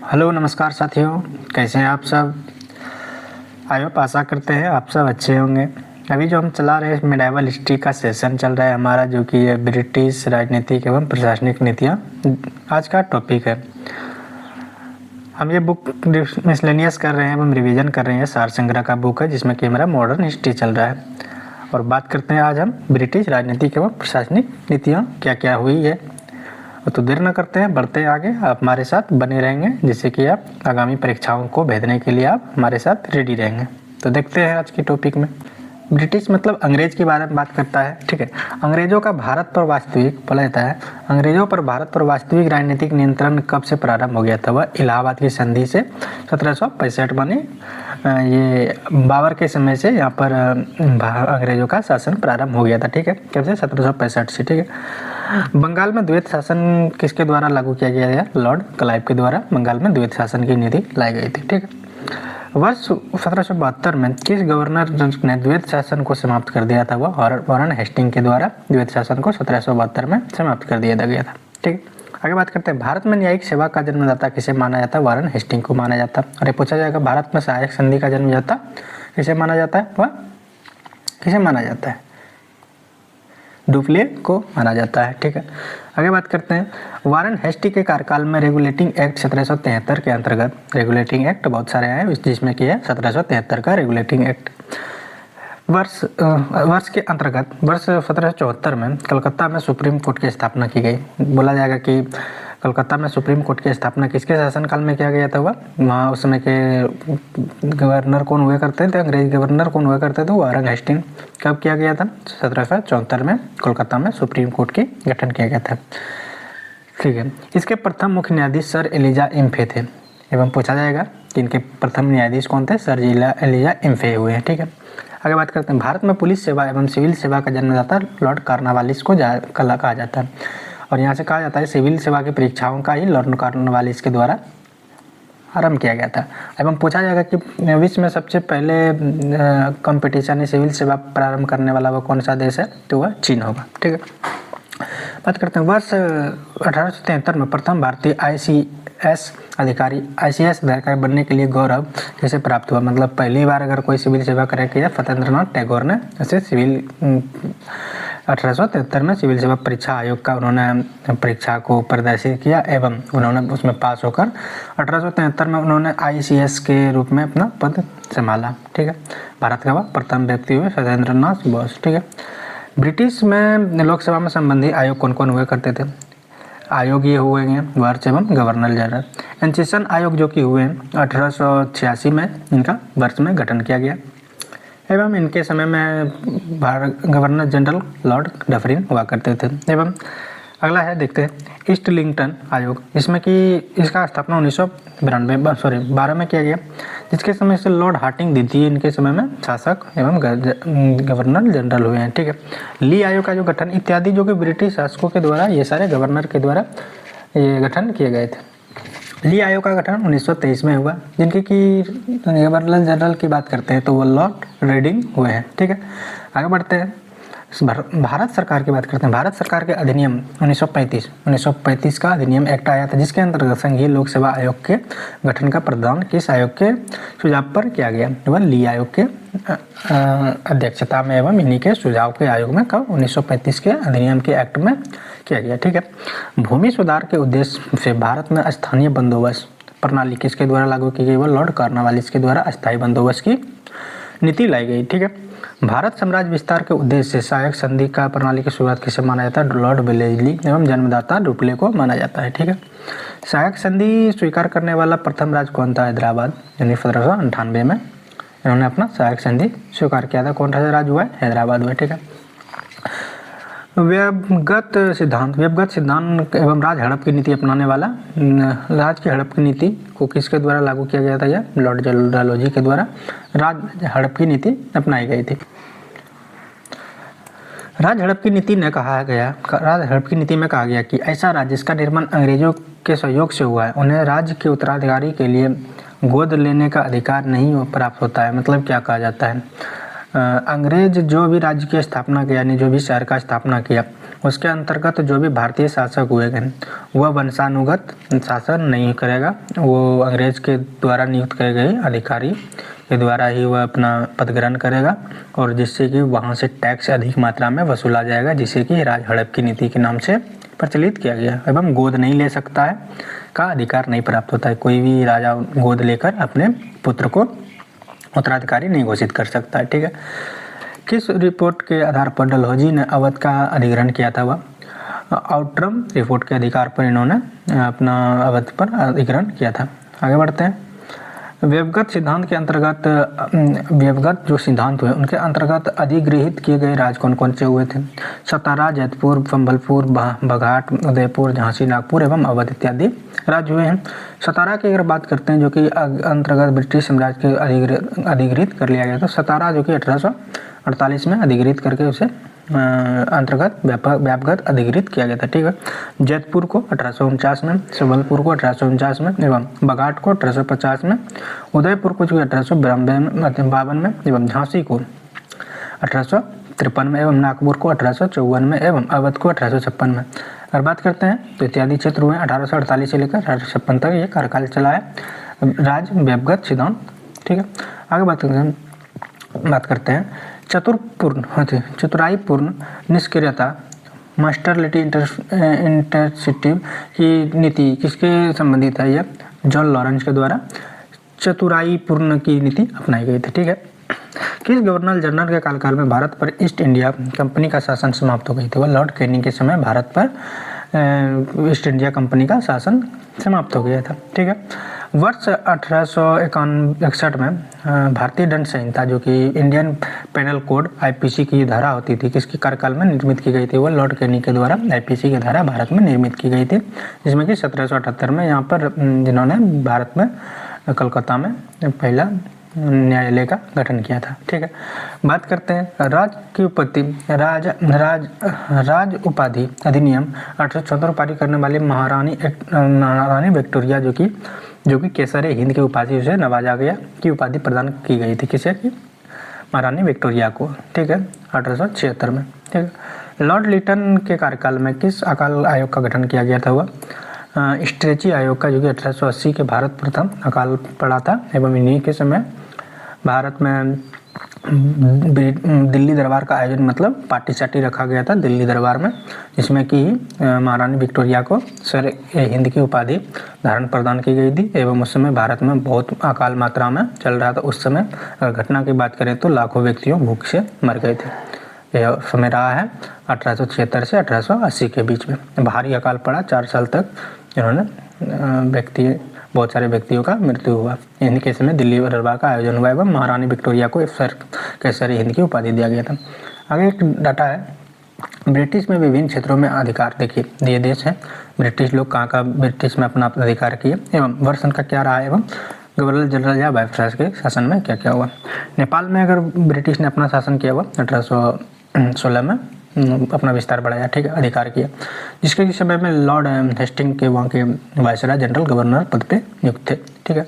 Hello नमस्कार साथियों, कैसे हैं आप सब। आई होप आशा करते हैं आप सब अच्छे होंगे। अभी जो हम चला रहे हैं मिडाइवल हिस्ट्री का सेशन चल रहा है हमारा, जो कि है ब्रिटिश राजनीतिक एवं प्रशासनिक नीतियाँ। आज का टॉपिक है, हम ये बुक मिसलेनियस कर रहे हैं एवं रिवीजन कर रहे हैं। सार संग्रह का बुक है जिसमें कि हमारा मॉडर्न हिस्ट्री चल रहा है। और बात करते हैं आज हम ब्रिटिश राजनीतिक एवं प्रशासनिक नीतियाँ क्या क्या हुई है। तो देर न करते हैं, बढ़ते हैं आगे। आप हमारे साथ बने रहेंगे जिससे कि आप आगामी परीक्षाओं को भेजने के लिए आप हमारे साथ रेडी रहेंगे। तो देखते हैं आज के टॉपिक में। ब्रिटिश मतलब अंग्रेज के बारे में बात करता है, ठीक है। अंग्रेजों का भारत पर वास्तविक बोला जाता है, अंग्रेजों पर भारत पर वास्तविक राजनीतिक नियंत्रण कब से प्रारंभ हो गया था। वह इलाहाबाद की संधि से 1765 बनी। ये बाबर के समय से यहाँ पर अंग्रेजों का शासन प्रारंभ हो गया था, ठीक है। कब से? 1765 से, ठीक है। बंगाल में द्वैत शासन किसके द्वारा लागू किया गया है? लॉर्ड क्लाइव के द्वारा बंगाल में द्वैत शासन की नीति लाई गई थी, ठीक है। वर्ष 1772 में किस गवर्नर ने द्वैत शासन को समाप्त कर दिया था? वह वारन हेस्टिंग के द्वारा द्वैत शासन को 1772 में समाप्त कर दिया गया था, ठीक है। आगे बात करते हैं, भारत में न्यायिक सेवा का जन्मदाता किसे माना जाता है? वारन हेस्टिंग को माना जाता है। और ये पूछा जाएगा, भारत में सहायक संधि का जन्मदाता किसे माना जाता है? वह किसे माना जाता है? डुप्ले को माना जाता है, ठीक है। आगे बात करते हैं, वारन हेस्टिंग के कार्यकाल में रेगुलेटिंग एक्ट 1773 के अंतर्गत, रेगुलेटिंग एक्ट बहुत सारे हैं जिसमें कि है 1773 का रेगुलेटिंग एक्ट। वर्ष के अंतर्गत वर्ष 1774 में कलकत्ता में सुप्रीम कोर्ट की स्थापना की गई। बोला जाएगा कि कलकत्ता में सुप्रीम कोर्ट की स्थापना किसके शासनकाल में किया गया था? वहाँ उस समय के गवर्नर कौन हुआ करते थे? अंग्रेज गवर्नर कौन हुआ करते थे? वारन हेस्टिंग। कब किया गया था? 1774 में कोलकाता में सुप्रीम कोर्ट की गठन किया गया था, ठीक है। इसके प्रथम मुख्य न्यायाधीश सर एलिजा इम्फे थे। एवं पूछा जाएगा कि इनके प्रथम न्यायाधीश कौन थे? सर एलिजा इम्फे हुए हैं, ठीक है। आगे बात करते हैं, भारत में पुलिस सेवा एवं सिविल सेवा का जन्मदाता लॉर्ड कॉर्नवालिस को कहा जाता है। और यहाँ से कहा जाता है सिविल सेवा की परीक्षाओं का ही लॉर्ड कॉर्नवालिस के द्वारा आरंभ किया गया था। एवं पूछा जाएगा कि विश्व में सबसे पहले कंपटीशन सिविल सेवा प्रारंभ करने वाला वो कौन सा देश है? तो वह चीन होगा, ठीक है। बात करते हैं, वर्ष 1873 में प्रथम भारतीय आईसीएस अधिकारी बनने के लिए गौरव कैसे प्राप्त हुआ? मतलब पहली बार अगर कोई सिविल सेवा करे किया सत्येंद्रनाथ टैगोर ने ऐसे 1873 में सिविल सेवा परीक्षा आयोग का उन्होंने परीक्षा को प्रदर्शित किया एवं उन्होंने उसमें पास होकर 1873 में उन्होंने आईसीएस के रूप में अपना पद संभाला, ठीक है। भारत का वह प्रथम व्यक्ति हुए सत्येंद्रनाथ बोस, ठीक है। ब्रिटिश में लोकसभा में संबंधित आयोग कौन कौन हुए करते थे? आयोग ये हुए हैं वर्ष एवं गवर्नर जनरल। एंचिसन आयोग जो कि हुए 1886 में इनका वर्ष में गठन किया गया एवं इनके समय में गवर्नर जनरल लॉर्ड डफरिन हुआ करते थे। एवं अगला है, देखते हैं ईस्टलिंगटन आयोग, जिसमें कि इसका स्थापना 1912 में किया गया, जिसके समय से लॉर्ड हार्टिंग द्वितीय इनके समय में शासक एवं गवर्नर जनरल हुए हैं, ठीक है। ली आयोग का जो गठन इत्यादि जो कि ब्रिटिश शासकों के द्वारा ये सारे गवर्नर के द्वारा ये गठन किए गए थे। ली आयोग का गठन 1923 में हुआ, जिनके की गवर्नर जनरल की बात करते हैं तो वो लॉर्ड रेडिंग हुए हैं, ठीक है। आगे बढ़ते हैं, भारत सरकार की बात करते हैं। भारत सरकार के अधिनियम 1935 का अधिनियम एक्ट आया था, जिसके अंतर्गत संघीय लोक सेवा आयोग के गठन का प्रावधान किस आयोग के सुझाव पर किया गया? वह ली आयोग के अध्यक्षता में एवं इन्हीं के सुझाव के आयोग में कब? 1935 के अधिनियम के एक्ट में किया गया, ठीक है। भूमि सुधार के उद्देश्य से भारत में स्थानीय बंदोबस्त प्रणाली किसके द्वारा लागू की गई? वह लॉर्ड कॉर्नवालिस के द्वारा अस्थायी बंदोबस्त की नीति लाई गई, ठीक है। भारत साम्राज्य विस्तार के उद्देश्य से सहायक संधि का प्रणाली की शुरुआत किसे माना जाता है? लॉर्ड वेलेस्ली एवं जन्मदाता डुप्ले को माना जाता है, ठीक है। सहायक संधि स्वीकार करने वाला प्रथम राज्य कौन था? हैदराबाद, यानी 1798 में इन्होंने अपना सहायक संधि स्वीकार किया था। कौन सा राज्य हुआ है? हैदराबाद हुआ, ठीक है। व्यवगत सिद्धांत एवं राज हड़प की नीति अपनाने वाला, राज की हड़प की नीति को किसके द्वारा लागू किया गया था? यह लॉर्ड डलहौजी के द्वारा राज हड़प की नीति अपनाई गई थी। राज हड़प की नीति में कहा गया कि ऐसा राज्य जिसका निर्माण अंग्रेजों के सहयोग से हुआ है, उन्हें राज्य के उत्तराधिकारी के लिए गोद लेने का अधिकार नहीं प्राप्त होता है। मतलब क्या कहा जाता है? अंग्रेज जो भी राज्य की स्थापना किया, यानी जो भी शहर का स्थापना किया, उसके अंतर्गत जो भी भारतीय शासक हुए गए वह वंशानुगत शासन नहीं करेगा। वो अंग्रेज के द्वारा नियुक्त किए गए अधिकारी के द्वारा ही वह अपना पद ग्रहण करेगा, और जिससे कि वहाँ से टैक्स अधिक मात्रा में वसूला जाएगा, जिसे कि राज हड़प की नीति के नाम से प्रचलित किया गया। एवं गोद नहीं ले सकता है का अधिकार नहीं प्राप्त होता है। कोई भी राजा गोद लेकर अपने पुत्र को उत्तराधिकारी नहीं घोषित कर सकता है। ठीक है। किस रिपोर्ट के आधार पर डलहौजी ने अवध का अधिग्रहण किया था? वह आउट्रम रिपोर्ट के अधिकार पर इन्होंने अपना अवध पर अधिग्रहण किया था। आगे बढ़ते हैं। व्यवगत सिद्धांत के अंतर्गत व्यवगत जो सिद्धांत हुए उनके अंतर्गत अधिगृहित किए गए राज्य कौन कौन से हुए थे? सतारा, जैतपुर, संबलपुर, बघाट, उदयपुर, झांसी, नागपुर एवं अवध इत्यादि राज्य हुए हैं। सतारा की अगर बात करते हैं, जो कि अंतर्गत ब्रिटिश साम्राज्य के अधिगृहित कर लिया गया था। सतारा जो कि 1848 में अधिगृहित करके उसे अंतर्गत व्यापक अधिगृहित किया गया था। ठीक है। जैतपुर को 1849 में, संबलपुर को 1849 में एवं बघाट को 1850 में, उदयपुर को जो 1852 में एवं झांसी को 1853 में एवं नागपुर को 1854 में एवं अवध को 1856 में। अगर बात करते हैं तो इत्यादि क्षेत्र हुए 1848 से लेकर 1856 तक ये कार्यकाल चला है राज व्यवगत सिद्धांत। ठीक है। आगे बात करते हैं चतुराईपूर्ण निष्क्रियता मास्टरलिटी इंटरसिटिव की नीति किसके संबंधित है? यह जॉन लॉरेंस के द्वारा चतुराईपूर्ण की नीति अपनाई गई थी। ठीक है। किस गवर्नर जनरल के कार्यकाल में भारत पर ईस्ट इंडिया कंपनी का शासन समाप्त हो गई थी? वह लॉर्ड कैनिंग के समय भारत पर ईस्ट इंडिया कंपनी का शासन समाप्त हो गया था। ठीक है। वर्ष 1861 में भारतीय दंड संहिता जो कि इंडियन पेनल कोड IPC की धारा होती थी, किसके कार्यकाल में निर्मित की गई थी? वह लॉर्ड कैनिंग के द्वारा IPC की धारा भारत में निर्मित की गई थी, जिसमें कि 1778 में यहाँ पर जिन्होंने भारत में कलकत्ता में पहला न्यायालय का गठन किया था। ठीक है। बात करते हैं राज की उत्पत्ति। राज उपाधि अधिनियम 1874 पारित करने वाले महारानी विक्टोरिया जो कि केसरे हिंद की उपाधि से नवाजा गया की उपाधि प्रदान की गई थी। किसे की? महारानी विक्टोरिया को। ठीक है। 1876 में। ठीक है। लॉर्ड लिटन के कार्यकाल में किस अकाल आयोग का गठन किया गया था? हुआ स्ट्रेची आयोग का, जो कि 1880 के भारत प्रथम अकाल पड़ा था एवं इन्हीं के समय भारत में दिल्ली दरबार का आयोजन, मतलब पार्टी साटी रखा गया था दिल्ली दरबार में, जिसमें कि महारानी विक्टोरिया को सर हिंद की उपाधि धारण प्रदान की गई थी एवं उस समय भारत में बहुत अकाल मात्रा में चल रहा था। उस समय अगर घटना की बात करें तो लाखों व्यक्तियों भूख से मर गए थे। यह समय रहा है 1876 से 1880 के बीच में। भारी अकाल पड़ा, 4 साल तक जिन्होंने बहुत सारे व्यक्तियों का मृत्यु हुआ। इनके समय दिल्ली दरबार का आयोजन हुआ एवं महारानी विक्टोरिया को केसरी हिंद की उपाधि दिया गया था। आगे एक डाटा है, ब्रिटिश में विभिन्न क्षेत्रों में अधिकार। देखिए ये देश है, ब्रिटिश लोग कहाँ ब्रिटिश में अपना अधिकार किए एवं वर्ष का क्या रहा एवं गवर्नर जनरल या वाइसराय के शासन में क्या क्या हुआ। नेपाल में अगर ब्रिटिश ने अपना शासन किया हुआ 1816 में अपना विस्तार बढ़ाया। ठीक है। अधिकार किया, जिसके समय में लॉर्ड हेस्टिंग के वहाँ के वायसराय जनरल गवर्नर पद पे नियुक्त थे। ठीक है।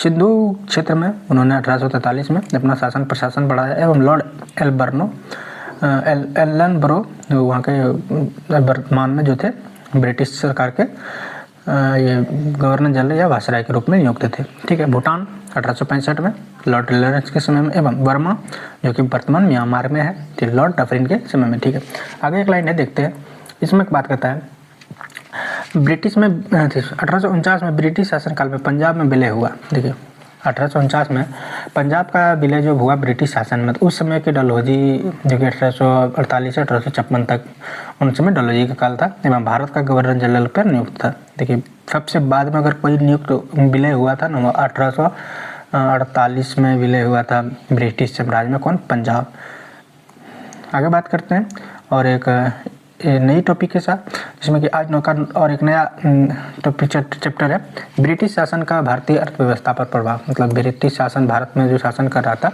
सिंधु क्षेत्र में उन्होंने 1843 में अपना शासन प्रशासन बढ़ाया एवं लॉर्ड एलनबरो वहाँ के वर्तमान में जो थे ब्रिटिश सरकार के ये गवर्नर जनरल या वायसराय के रूप में नियुक्त थे। ठीक है। भूटान 1865 में लॉर्ड लॉरेंस के समय में एवं बर्मा जो कि वर्तमान म्यांमार में है, तो लॉर्ड डफरिन के समय में। ठीक है। आगे एक लाइन है, देखते हैं। इसमें बात करता है ब्रिटिश में 1849 में ब्रिटिश शासनकाल में पंजाब में विलय हुआ। देखिए 1849 में पंजाब का विलय जो हुआ ब्रिटिश शासन में, तो उस समय के डलहौजी जो कि 1848 से 1856 तक उन समय डलहौजी का काल था एवं भारत का गवर्नर जनरल पर नियुक्त था। देखिए सबसे बाद में अगर कोई नियुक्त विलय हुआ था ना 1848 में विलय हुआ था ब्रिटिश साम्राज्य में, कौन? पंजाब। आगे बात करते हैं और एक नई टॉपिक के साथ, जिसमें कि आज नौका और एक नया टॉपिक चैप्टर है ब्रिटिश शासन का भारतीय अर्थव्यवस्था पर प्रभाव। मतलब ब्रिटिश शासन भारत में जो शासन कर रहा था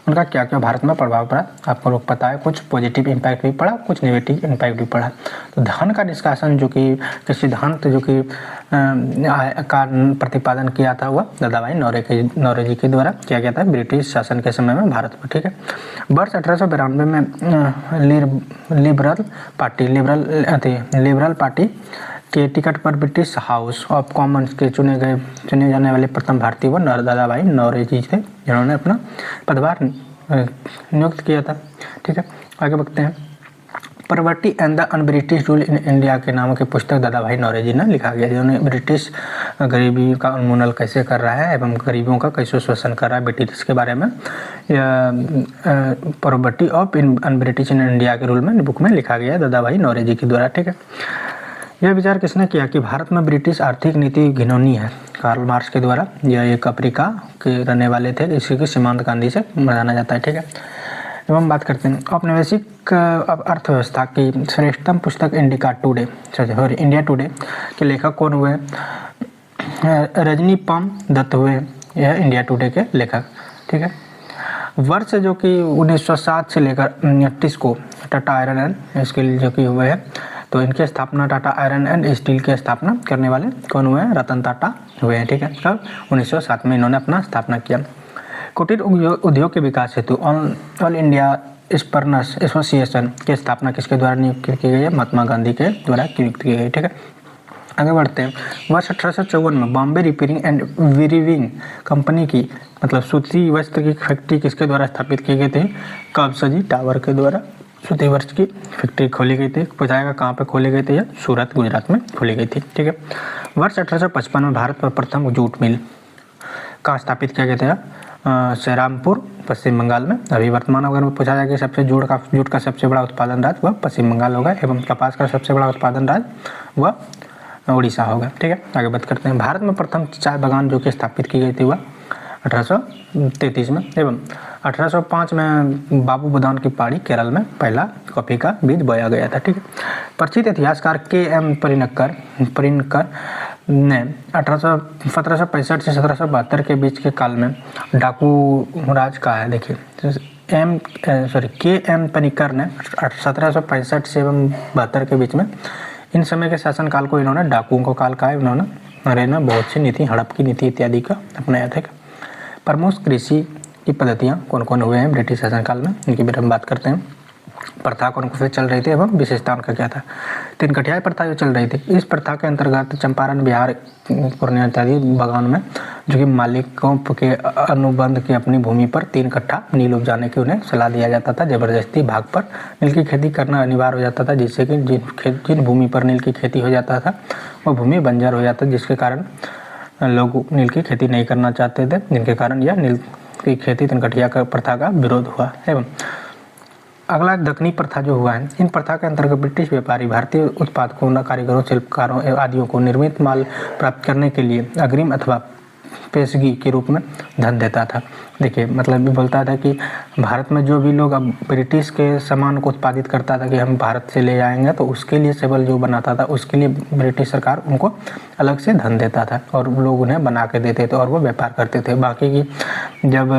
उनका क्या क्या भारत में प्रभाव पड़ा आपको लोग पता है। कुछ पॉजिटिव इम्पैक्ट भी पड़ा, कुछ नेगेटिव इम्पैक्ट भी पड़ा। तो धन का डिस्कशन जो कि सिद्धांत जो कि का प्रतिपादन किया था वह दादाभाई नौरोजी जी के द्वारा किया गया था ब्रिटिश शासन के समय में भारत में, ठीक है। वर्ष 1892 में लिबरल पार्टी के टिकट पर ब्रिटिश हाउस ऑफ कॉमन्स के चुने जाने वाले प्रथम भारतीय वो दादाभाई नौरोजी थे, जिन्होंने अपना पदभार नियुक्त किया था, ठीक है। आगे बढ़ते हैं। Poverty and the un-British rule in India के नाम की पुस्तक दादाभाई नौरोजी ने लिखा गया, जिन्होंने ब्रिटिश गरीबी का उन्मूलन कैसे कर रहा है एवं गरीबों का कैसे शोषण कर रहा है ब्रिटिश के बारे में poverty of un-British in India के रूल में बुक में लिखा गया है दादाभाई नौरोजी के द्वारा, ठीक है। यह विचार किसने किया कि भारत में ब्रिटिश आर्थिक नीति घिनौनी है? कार्ल मार्क्स के द्वारा। यह एक अफ्रीका के रहने वाले थे, इसी को सीमांत गांधी से जाना जाता है, ठीक है। अब हम बात करते हैं औपनिवेशिक अर्थव्यवस्था की श्रेष्ठतम पुस्तक इंडिया टुडे के लेखक कौन हुए? रजनी पाम दत्त हुए, यह इंडिया टुडे के लेखक, ठीक है। वर्ष जो कि 1907 से लेकर 1938 को टाटा आयरन एंड स्टील जो कि हुए हैं, तो इनकी स्थापना टाटा आयरन एंड स्टील की स्थापना करने वाले कौन हुए हैं? रतन टाटा हुए हैं, ठीक है। कब? 1907 में इन्होंने अपना स्थापना किया। कुटीर उद्योग के विकास हेतु ऑल इंडिया स्पर्नर्स एसोसिएशन की स्थापना किसके द्वारा नियुक्त की गई है? महात्मा गांधी के द्वारा नियुक्त की गई, ठीक है। आगे बढ़ते हैं। वर्ष 1854 में Bombay repairing and weaving company की मतलब सूती वस्त्र की फैक्ट्री किसके द्वारा स्थापित की गई थी? कबसजी टावर के द्वारा सूती वस्त्र की फैक्ट्री खोली गई थी। पूछाएगा कहाँ पे खोली गई थी? यह सूरत गुजरात में खोली गई थी, ठीक है। वर्ष 1855 में भारत पर प्रथम जूट मिल का स्थापित किया गया था श्रीरामपुर पश्चिम बंगाल में। अभी वर्तमान अगर पूछा जाए कि सबसे जूट का सबसे बड़ा उत्पादन राज्य वह पश्चिम बंगाल होगा एवं कपास का सबसे बड़ा उत्पादन राज्य वह उड़ीसा होगा, ठीक है। आगे बात करते हैं। भारत में प्रथम चाय बागान जो कि स्थापित की गई थी वह 1833 में एवं 1805 में बाबू बुदान की पहाड़ी केरल में पहला कॉफी का बीज बोया गया था, ठीक है। परिचित इतिहासकार के.एम. परिनकर ने 1765 से 1772 के बीच के काल में डाकू राज कहा है। देखिए के.एम. परिनकर ने 1765 से एवं 72 के बीच में इन समय के शासनकाल को इन्होंने डाकुओं का काल कहा है। इन्होंने बहुत सी नीति, हड़प की नीति इत्यादि का अपनाया था। प्रमुख कृषि की पद्धतियाँ कौन कौन हुए हैं ब्रिटिश शासनकाल में, इनकी भी हम बात करते हैं। प्रथा कौन कौन से चल रही थी एवं विशेषता उनका क्या था? तीन कठियाई प्रथा जो चल रही थी, इस प्रथा के अंतर्गत चंपारण, बिहार, पूर्णिया इत्यादि बगान में जो कि मालिकों के अनुबंध की अपनी भूमि पर 3 कट्ठा नील उपजाने की उन्हें सलाह दिया जाता था। जबरदस्ती भाग पर नील की खेती करना अनिवार्य हो जाता था, जिससे कि जिन भूमि पर नील की खेती हो जाता था वह भूमि बंजर हो जाता, जिसके कारण लोग नील की खेती नहीं करना चाहते थे, जिनके कारण यह नील की खेती तीन कठिया प्रथा का विरोध हुआ। एवं अगला दक्कनी प्रथा जो हुआ है, इन प्रथा के अंतर्गत ब्रिटिश व्यापारी भारतीय उत्पादकों, कारीगरों, शिल्पकारों आदियों को निर्मित माल प्राप्त करने के लिए अग्रिम अथवा पेशगी के रूप में धन देता था। देखिए मतलब बोलता था कि भारत में जो भी लोग अब ब्रिटिश के सामान को उत्पादित करता था कि हम भारत से ले आएंगे, तो उसके लिए सेबल जो बनाता था उसके लिए ब्रिटिश सरकार उनको अलग से धन देता था और लोग उन्हें बना के देते थे और वो व्यापार करते थे। बाकी की जब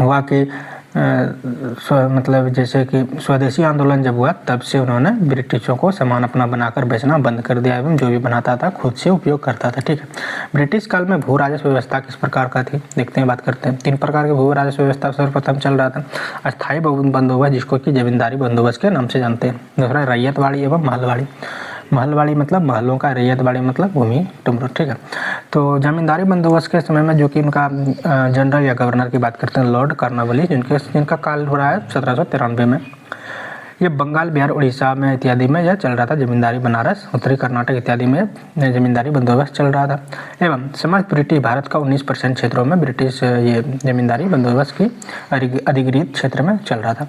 हुआ कि मतलब जैसे कि स्वदेशी आंदोलन जब हुआ, तब से उन्होंने ब्रिटिशों को सामान अपना बनाकर बेचना बंद कर दिया एवं जो भी बनाता था खुद से उपयोग करता था, ठीक है। ब्रिटिश काल में भू राजस्व व्यवस्था किस प्रकार का थी, देखते हैं, बात करते हैं। 3 प्रकार की भू राजस्व व्यवस्था सर्वप्रथम चल रहा था। अस्थायी बंदोबस्त, जिसको कि जमींदारी बंदोबस्त के नाम से जानते हैं। दूसरा रैयतवाड़ी एवं महलवाड़ी। महलवाड़ी मतलब महलों का, रैयतवाड़ी मतलब भूमि टुमरो, ठीक है। तो जमींदारी बंदोबस्त के समय में जो कि उनका जनरल या गवर्नर की बात करते हैं लॉर्ड कॉर्नवालिस, जिनका काल हो रहा है 1793 में। ये बंगाल, बिहार, उड़ीसा में इत्यादि में यह चल रहा था जमींदारी। बनारस, उत्तरी कर्नाटक इत्यादि में जमींदारी बंदोबस्त चल रहा था। एवं समस्त ब्रिटिश भारत का 19% क्षेत्रों में ब्रिटिश ये जमींदारी बंदोबस्त की अधिग्रहित क्षेत्र में चल रहा था।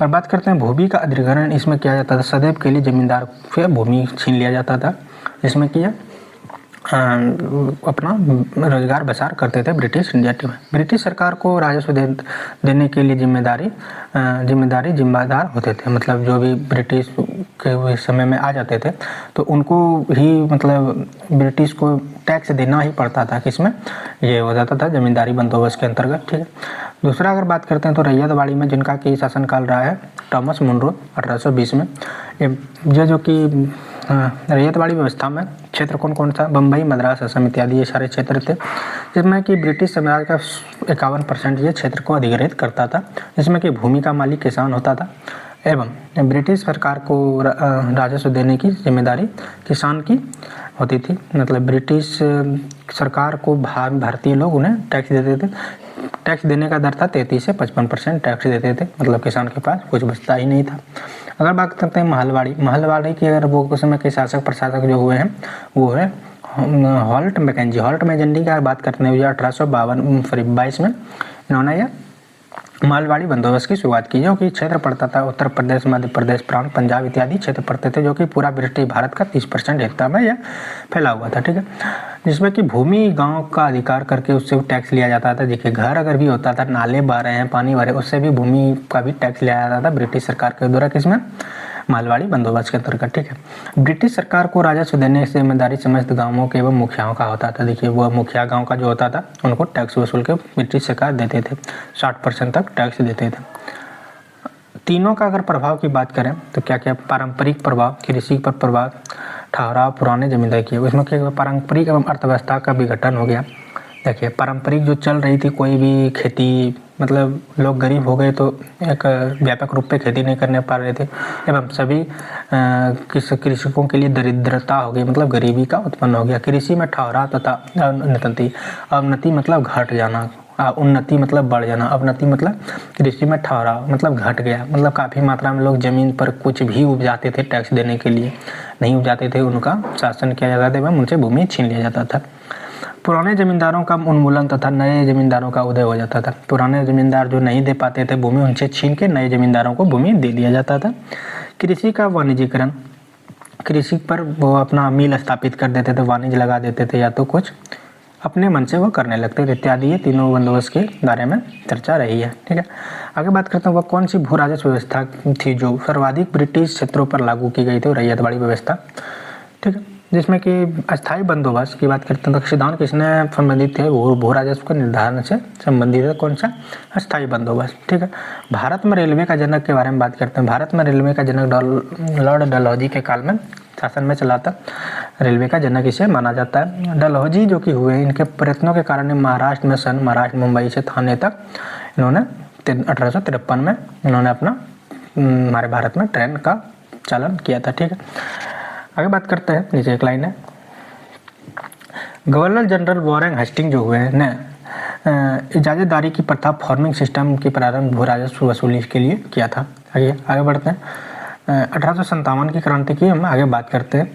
और बात करते हैं भूमि का अधिग्रहण, इसमें किया जाता था सदैव के लिए जमींदार से भूमि छीन लिया जाता था, जिसमें कि अपना रोजगार बसार करते थे ब्रिटिश इंडिया में। ब्रिटिश सरकार को राजस्व देने के लिए जिम्मेदार होते थे। मतलब जो भी ब्रिटिश के समय में आ जाते थे तो उनको ही मतलब ब्रिटिश को टैक्स देना ही पड़ता था। किसमें? ये हो जाता था जमींदारी बंदोबस्त के अंतर्गत, ठीक है। दूसरा अगर बात करते हैं तो रैयतवाड़ी में जिनका कि शासनकाल रहा है थॉमस मुनरो 1820 में। ये जो कि रैयतवाड़ी व्यवस्था में क्षेत्र कौन सा? बम्बई, मद्रास, असम इत्यादि ये सारे क्षेत्र थे, जिसमें कि ब्रिटिश साम्राज्य का 51% ये क्षेत्र को अधिग्रहित करता था, जिसमें कि भूमि का मालिक किसान होता था एवं ब्रिटिश सरकार को राजस्व देने की जिम्मेदारी किसान की होती थी। मतलब ब्रिटिश सरकार को भारतीय लोग उन्हें टैक्स देते थे। टैक्स देने का दर था 33 से 55% टैक्स देते थे। मतलब किसान के पास कुछ बचता ही नहीं था। अगर बात करते हैं महलवाड़ी की, अगर वो उस समय के शासक प्रशासक जो हुए हैं वो है हॉल्ट मैकेंजी की अगर बात करते हैं 1852 में इन्होंने यह मालवाड़ी बंदोबस्त की शुरुआत की, जो कि क्षेत्र पड़ता था उत्तर प्रदेश, मध्य प्रदेश, प्रांत, पंजाब इत्यादि क्षेत्र पड़ते थे, जो कि पूरा ब्रिटिश भारत का 30% हिस्सा में यह फैला हुआ था, ठीक है। जिसमें कि भूमि गांव का अधिकार करके उससे टैक्स लिया जाता था। देखिए घर अगर भी होता था, नाले बह रहे हैं, पानी भरे, उससे भी भूमि का भी टैक्स लिया जाता था ब्रिटिश सरकार के द्वारा। किसमें? मालवाड़ी बंदोबस्त के अंतर्गत, ठीक है। ब्रिटिश सरकार को राजस्व देने की जिम्मेदारी समस्त गांवों के एवं मुखियाओं का होता था। देखिए वो मुखिया गांव का जो होता था उनको टैक्स वसूल के ब्रिटिश सरकार देते थे, 60% तक टैक्स देते थे। तीनों का अगर प्रभाव की बात करें तो क्या क्या? पारंपरिक प्रभाव, कृषि पर प्रभाव, ठहराव, पुराने जमींदारी किए, उसमें क्या पारंपरिक एवं अर्थव्यवस्था का विघटन हो गया। देखिए पारंपरिक जो चल रही थी कोई भी खेती, मतलब लोग गरीब हो गए तो एक व्यापक रूप पे खेती नहीं करने पा रहे थे एवं सभी कृषकों के लिए दरिद्रता हो गई, मतलब गरीबी का उत्पन्न हो गया। कृषि में ठहराव तथा अवनति मतलब घट जाना, उन्नति मतलब बढ़ जाना, अवनति मतलब कृषि में ठहराव मतलब घट गया। मतलब काफ़ी मात्रा में लोग ज़मीन पर कुछ भी उपजाते थे, टैक्स देने के लिए नहीं उपजाते थे, उनका शासन किया जाता था एवं उनसे भूमि छीन लिया जाता था। पुराने जमींदारों का उन्मूलन तथा नए जमींदारों का उदय हो जाता था। पुराने जमींदार जो नहीं दे पाते थे भूमि, उनसे छीन के नए जमींदारों को भूमि दे दिया जाता था। कृषि का वाणिज्यीकरण, कृषि पर वो अपना मिल स्थापित कर देते थे, वाणिज्य लगा देते थे या तो कुछ अपने मन से वो करने लगते थे इत्यादि। ये तीनों बंदोबस्त के बारे में चर्चा रही है, ठीक है। आगे बात करते हैं वह कौन सी भू राजस्व व्यवस्था थी जो सर्वाधिक ब्रिटिश क्षेत्रों पर लागू की गई थी? रैयतवाड़ी व्यवस्था, ठीक है। जिसमें कि अस्थायी बंदोबस्त की बात करते हैं तो सिद्धांत किसने संबंधित थे? वो भू राजस्व के निर्धारण से संबंधित है। कौन सा? अस्थायी बंदोबस्त, ठीक है। भारत में रेलवे का जनक के बारे में बात करते हैं। भारत में रेलवे का जनक लॉर्ड डलहौजी के काल में शासन में चला था। रेलवे का जनक इसे माना जाता है। डलहौजी जो कि हुए, इनके प्रयत्नों के कारण महाराष्ट्र में महाराष्ट्र मुंबई से थाने तक इन्होंने 1853 में इन्होंने अपना हमारे भारत में ट्रेन का चालन किया था, ठीक है। आगे बात करते हैं, नीचे एक लाइन है, गवर्नर जनरल वॉरेन हेस्टिंग जो हुए ने इजाजतदारी की प्रथा फार्मिंग सिस्टम की प्रारंभ भू राजस्व वसूली के लिए किया था। आगे बढ़ते हैं। 1857 की क्रांति की हम आगे बात करते हैं।